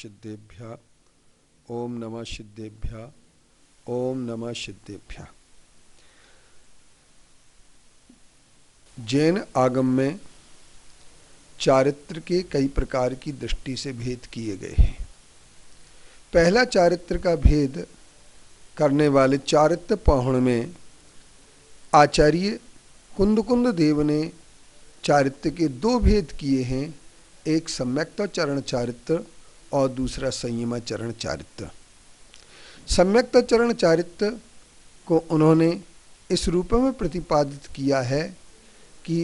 सिद्धेभ्यः। ओम नमः सिद्धेभ्यः। ओम नमः सिद्धेभ्यः। जैन आगम में चारित्र के कई प्रकार की दृष्टि से भेद किए गए हैं। पहला चारित्र का भेद करने वाले चारित्र पौहण में आचार्य कुंद देव ने चारित्र के दो भेद किए हैं, एक सम्यक्ताचरण चारित्र और दूसरा संयमाचरण चारित्र। सम्यक्ताचरण चारित्र को उन्होंने इस रूप में प्रतिपादित किया है कि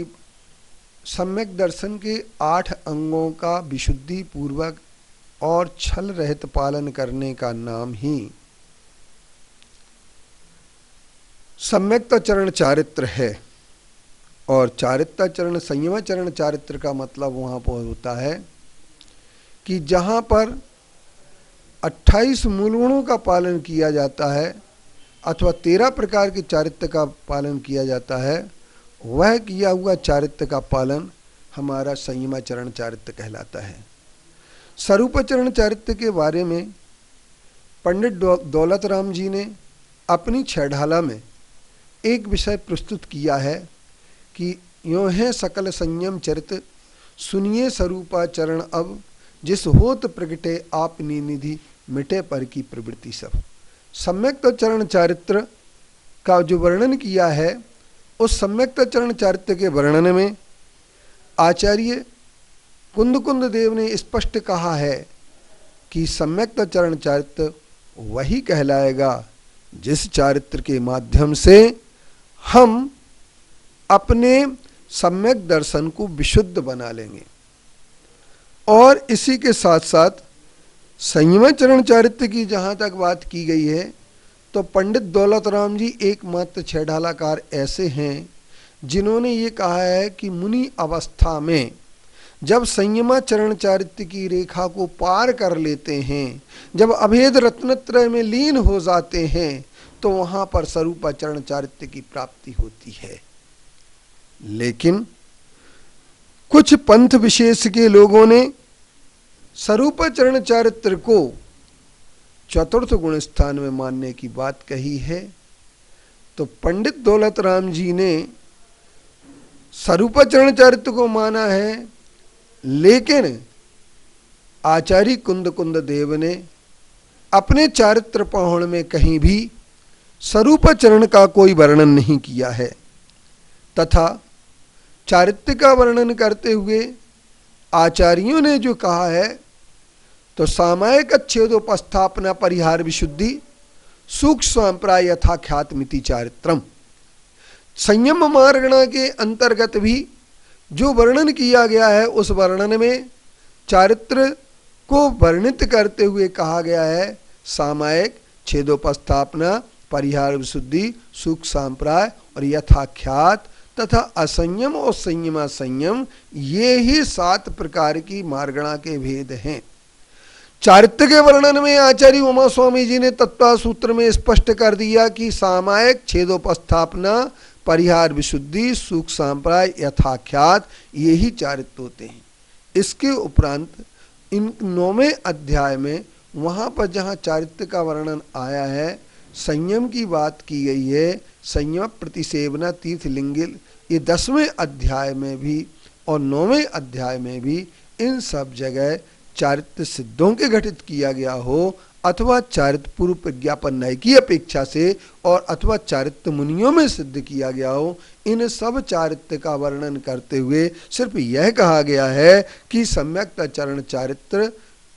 सम्यक दर्शन के 8 अंगों का विशुद्धि पूर्वक और छल रहित पालन करने का नाम ही सम्यक्ताचरण चारित्र है। और चारित्राचरण संयमाचरण चारित्र का मतलब वहाँ पर होता है कि जहाँ पर 28 मूल गुणों का पालन किया जाता है अथवा 13 प्रकार के चारित्र का पालन किया जाता है, वह किया हुआ चारित्र का पालन हमारा संयमाचरण चारित्र कहलाता है। स्वरूपाचरण चारित्र के बारे में पंडित दौलत राम जी ने अपनी छेढ़ाला में एक विषय प्रस्तुत किया है कि यों है सकल संयम चरित, सुनिए स्वरूपाचरण अब, जिस होत प्रगटे आपनी निधि, मिटे पर की प्रवृत्ति सब। सम्यक्ताचरण चारित्र का जो वर्णन किया है, उस सम्यक्ताचरण चारित्र के वर्णन में आचार्य कुंद देव ने स्पष्ट कहा है कि सम्यक्ताचरण चारित्र वही कहलाएगा जिस चारित्र के माध्यम से हम अपने सम्यक दर्शन को विशुद्ध बना लेंगे। और इसी के साथ साथ संयमाचरण चारित्र की जहाँ तक बात की गई है, तो पंडित दौलत राम जी एकमात्र छेढ़ालाकार ऐसे हैं जिन्होंने ये कहा है कि मुनि अवस्था में जब संयमाचरण चारित्र की रेखा को पार कर लेते हैं, जब अभेद रत्नत्रय में लीन हो जाते हैं, तो वहाँ पर स्वरूपाचरण चारित्र की प्राप्ति होती है। लेकिन कुछ पंथ विशेष के लोगों ने स्वरूपाचरण चारित्र को चतुर्थ गुण स्थान में मानने की बात कही है। तो पंडित दौलत राम जी ने स्वरूपाचरण चारित्र को माना है, लेकिन आचार्य कुंद देव ने अपने चारित्र पौहण में कहीं भी स्वरूपाचरण का कोई वर्णन नहीं किया है, तथा चारित्र का वर्णन करते हुए आचार्यों ने जो कहा है, तो सामायिक अच्छेदोपस्थापना परिहार विशुद्धि सूक्ष्म संप्राय यथा ख्यात मिति चारित्रम। संयम मार्गणा के अंतर्गत भी जो वर्णन किया गया है, उस वर्णन में चारित्र को वर्णित करते हुए कहा गया है सामायिक, छेदोपस्थापना, परिहार विशुद्धि, सूक्ष्म संप्राय और यथाख्यात तथा असंयम और संयमा संयम, ये ही 7 प्रकार की मार्गणा के भेद हैं। चारित्र के वर्णन में आचार्य उमा स्वामी जी ने तत्व सूत्र में स्पष्ट कर दिया कि सामायिक, छेदोपस्थापना, परिहार विशुद्धि, सूक्ष्म संप्राय, यथाख्यात, ये ही चारित्र होते हैं। इसके उपरांत इन 9वें अध्याय में वहाँ पर जहाँ चारित्र का वर्णन आया है, संयम की बात की गई है, संयम प्रतिसेवना तीर्थ लिंगिल, ये 10वें अध्याय में भी और 9वें अध्याय में भी इन सब जगह चारित्र सिद्धों के घटित किया गया हो, अथवा चारित्र पूर्व प्रज्ञापन नय की अपेक्षा से, और अथवा चारित्र मुनियों में सिद्ध किया गया हो, इन सब चारित्र का वर्णन करते हुए सिर्फ यह कहा गया है कि सम्यक्ताचरण चारित्र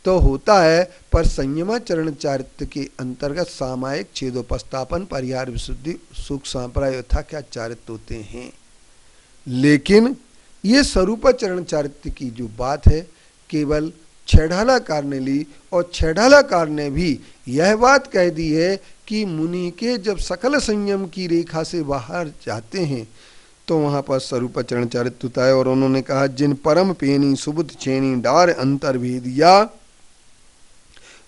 तो होता है, पर संयमाचरण चारित्र के अंतर्गत सामायिक, छेदोपस्थापन, परिहार विशुद्धि, सूक्ष्म संप्राय यथाख्यात चारित्र होते हैं। लेकिन ये स्वरूपाचरण चारित्र की जो बात है, केवल छेढ़ालाकार ने ली, और छेढ़ालाकार ने भी यह बात कह दी है कि मुनि के जब सकल संयम की रेखा से बाहर जाते हैं, तो वहाँ पर स्वरूपाचरण चारित्र होता है। और उन्होंने कहा, जिन परम पेनी सुबुध चेनी डार अंतर्भेदिया,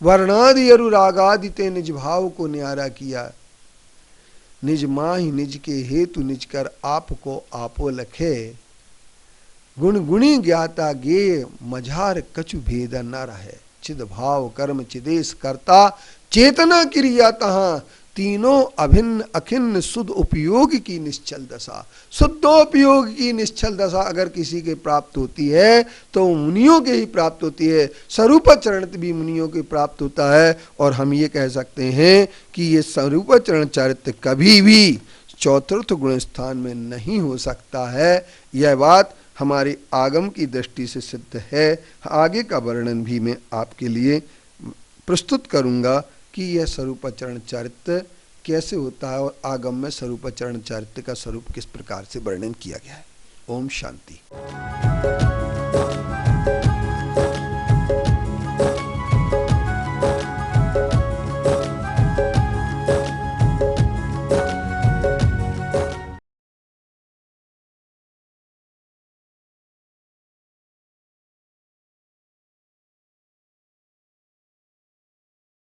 वर्णादि अनुरागादि ते निज भाव को न्यारा किया, निज माहि निज के हेतु निज कर आपको आपो लखे, गुण गुणी ज्ञाता गे मझार कछु भेद न रहे। चिद भाव कर्म चिदेश कर्ता चेतना क्रिया तहाँ तीनों अभिन्न अखिन्न शुद्ध उपयोग की निश्चल दशा। शुद्धोपयोग की निश्चल दशा अगर किसी के प्राप्त होती है तो मुनियों के ही प्राप्त होती है। स्वरूपाचरण भी मुनियों के प्राप्त होता है। और हम ये कह सकते हैं कि ये स्वरूपाचरण चारित्र कभी भी चौथर्थ गुण स्थान में नहीं हो सकता है। यह बात हमारे आगम की दृष्टि से सिद्ध है। आगे का वर्णन भी मैं आपके लिए प्रस्तुत करूंगा कि यह स्वरूपाचरण चारित्र कैसे होता है और आगम में स्वरूपाचरण चारित्र का स्वरूप किस प्रकार से वर्णन किया गया है। ओम शांति।